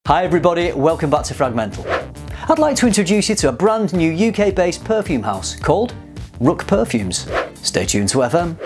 Hi everybody, welcome back to FRAG-MENTAL. I'd like to introduce you to a brand new UK-based perfume house called Rook Perfumes. Stay tuned to FM.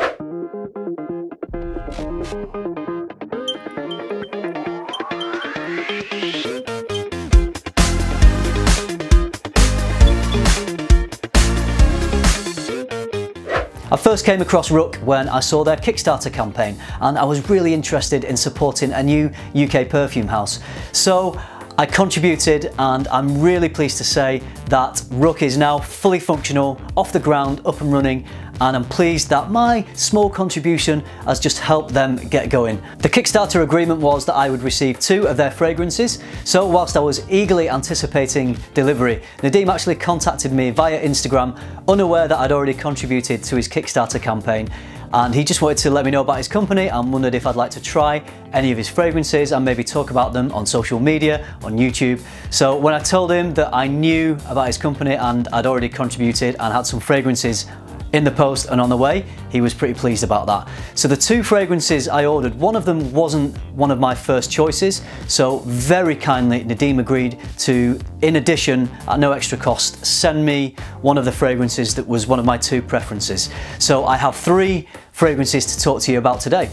I first came across Rook when I saw their Kickstarter campaign and I was really interested in supporting a new UK perfume house. So I contributed and I'm really pleased to say that Rook is now fully functional, off the ground, up and running, and I'm pleased that my small contribution has just helped them get going. The Kickstarter agreement was that I would receive 2 of their fragrances, so whilst I was eagerly anticipating delivery, Nadeem actually contacted me via Instagram, unaware that I'd already contributed to his Kickstarter campaign, and he just wanted to let me know about his company and wondered if I'd like to try any of his fragrances and maybe talk about them on social media, on YouTube. So when I told him that I knew about his company and I'd already contributed and had some fragrances in the post and on the way, he was pretty pleased about that. So the 2 fragrances I ordered, one of them wasn't one of my first choices, so very kindly Nadeem agreed to, in addition, at no extra cost, send me one of the fragrances that was one of my 2 preferences. So I have 3 fragrances to talk to you about today.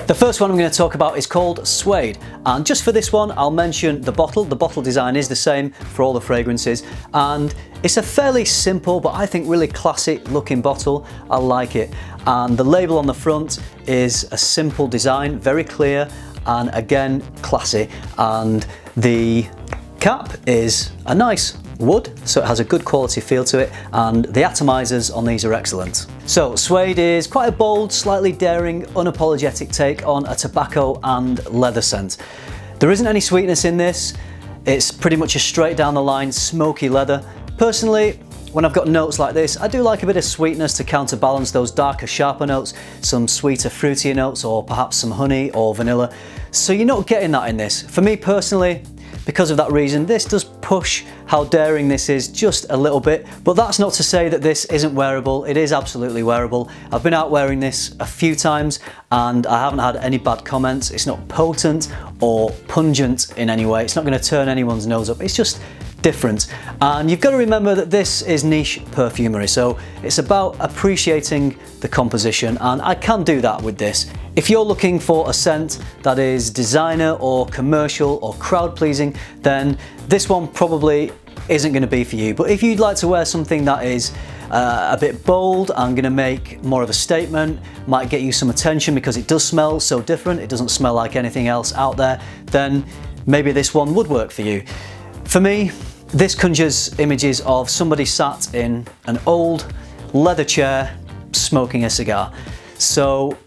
The first one I'm going to talk about is called Suede, and just for this one I'll mention the bottle. The bottle design is the same for all the fragrances and it's a fairly simple but I think really classic looking bottle. I like it, and the label on the front is a simple design, very clear and again classy, and the cap is a nice wood, so it has a good quality feel to it, and the atomizers on these are excellent. So Suede is quite a bold, slightly daring, unapologetic take on a tobacco and leather scent. There isn't any sweetness in this, it's pretty much a straight down the line smoky leather. Personally, when I've got notes like this, I do like a bit of sweetness to counterbalance those darker, sharper notes, some sweeter, fruitier notes, or perhaps some honey or vanilla. So you're not getting that in this. For me personally, because of that reason, this does push how daring this is just a little bit, but that's not to say that this isn't wearable. It is absolutely wearable. I've been out wearing this a few times and I haven't had any bad comments. It's not potent or pungent in any way. It's not going to turn anyone's nose up. It's just different. And you've got to remember that this is niche perfumery, so it's about appreciating the composition, and I can do that with this. If you're looking for a scent that is designer or commercial or crowd pleasing, then this one probably isn't going to be for you. But if you'd like to wear something that is a bit bold and going to make more of a statement, might get you some attention because it does smell so different, it doesn't smell like anything else out there, then maybe this one would work for you. For me, this conjures images of somebody sat in an old leather chair smoking a cigar. So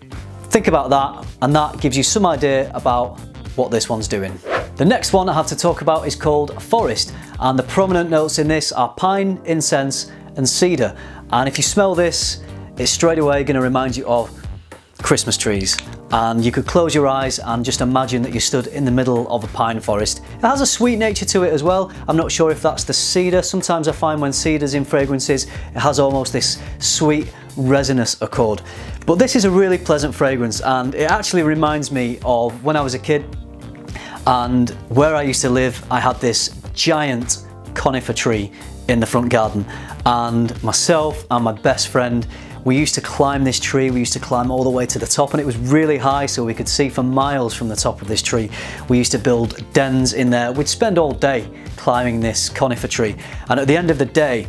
think about that, and that gives you some idea about what this one's doing. The next one I have to talk about is called Forest, and the prominent notes in this are pine, incense and cedar. And if you smell this, it's straight away going to remind you of Christmas trees. And you could close your eyes and just imagine that you stood in the middle of a pine forest. It has a sweet nature to it as well. I'm not sure if that's the cedar. Sometimes I find when cedar's in fragrances, it has almost this sweet resinous accord. But this is a really pleasant fragrance, and it actually reminds me of when I was a kid and where I used to live. I had this giant conifer tree in the front garden, and myself and my best friend, we used to climb this tree. We used to climb all the way to the top, and it was really high, so we could see for miles from the top of this tree. We used to build dens in there. We'd spend all day climbing this conifer tree, and at the end of the day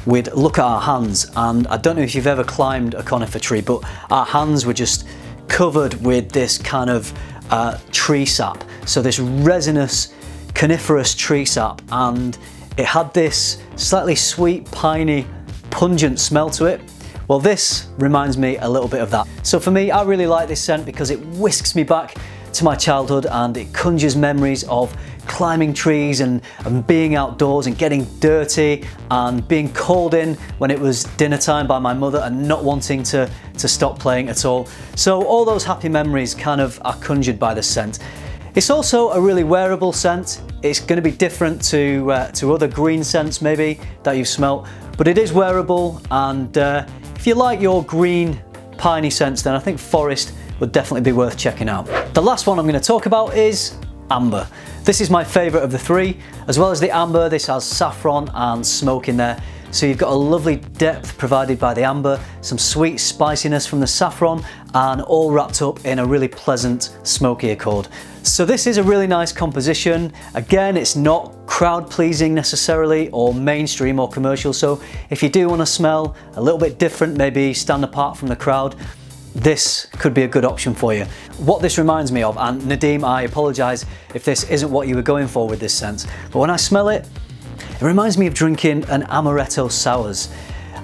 we'd look at our hands, and I don't know if you've ever climbed a conifer tree, but our hands were just covered with this kind of tree sap, so this resinous coniferous tree sap, and it had this slightly sweet, piney, pungent smell to it. Well, this reminds me a little bit of that. So for me, I really like this scent because it whisks me back to my childhood and it conjures memories of climbing trees and being outdoors and getting dirty and being called in when it was dinner time by my mother and not wanting to stop playing at all. So all those happy memories kind of are conjured by the scent. It's also a really wearable scent. It's going to be different to other green scents maybe that you've smelt, but it is wearable, and if you like your green piney scents, then I think Forest would definitely be worth checking out. The last one I'm going to talk about is Amber. This is my favourite of the three. As well as the Amber, this has saffron and smoke in there. So you've got a lovely depth provided by the Amber, some sweet spiciness from the saffron, and all wrapped up in a really pleasant smoky accord. So this is a really nice composition. Again, it's not crowd pleasing necessarily, or mainstream or commercial, so if you do want to smell a little bit different, maybe stand apart from the crowd, this could be a good option for you. What this reminds me of, and Nadeem, I apologise if this isn't what you were going for with this scent, but when I smell it, it reminds me of drinking an amaretto sours.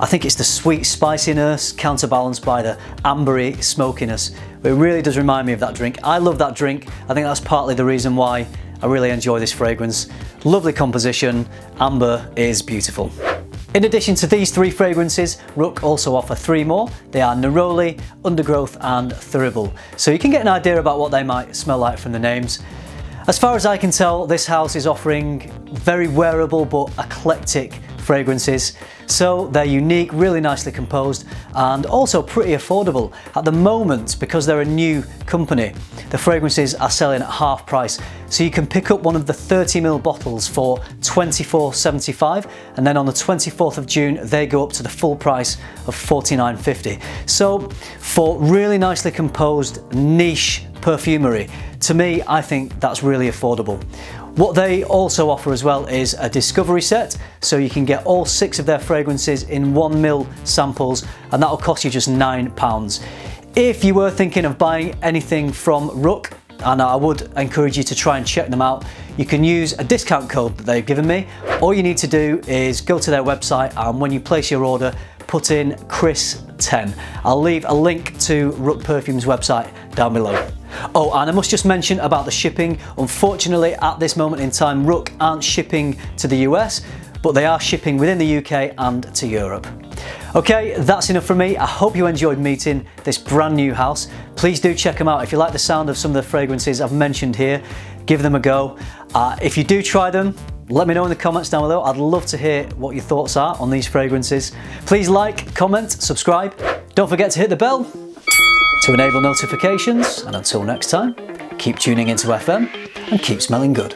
I think it's the sweet spiciness counterbalanced by the ambery smokiness. But it really does remind me of that drink. I love that drink. I think that's partly the reason why I really enjoy this fragrance. Lovely composition, amber is beautiful. In addition to these three fragrances, Rook also offer three more. They are Neroli, Undergrowth and Thurible. So you can get an idea about what they might smell like from the names. As far as I can tell, this house is offering very wearable but eclectic fragrances. So they're unique, really nicely composed, and also pretty affordable. At the moment, because they're a new company, the fragrances are selling at half price. So you can pick up one of the 30ml bottles for $24.75, and then on the 24th of June, they go up to the full price of $49.50. So for really nicely composed niche perfumery, to me, I think that's really affordable. What they also offer as well is a discovery set, so you can get all 6 of their fragrances in 1ml samples, and that'll cost you just £9. If you were thinking of buying anything from Rook, and I would encourage you to try and check them out, you can use a discount code that they've given me. All you need to do is go to their website, and when you place your order, put in Chris10. I'll leave a link to Rook Perfumes website down below. Oh, and I must just mention about the shipping. Unfortunately, at this moment in time, Rook aren't shipping to the US, but they are shipping within the UK and to Europe. Okay, that's enough from me. I hope you enjoyed meeting this brand new house. Please do check them out. If you like the sound of some of the fragrances I've mentioned here, give them a go. If you do try them, let me know in the comments down below. I'd love to hear what your thoughts are on these fragrances. Please like, comment, subscribe. Don't forget to hit the bell to enable notifications. And until next time, keep tuning into FM and keep smelling good.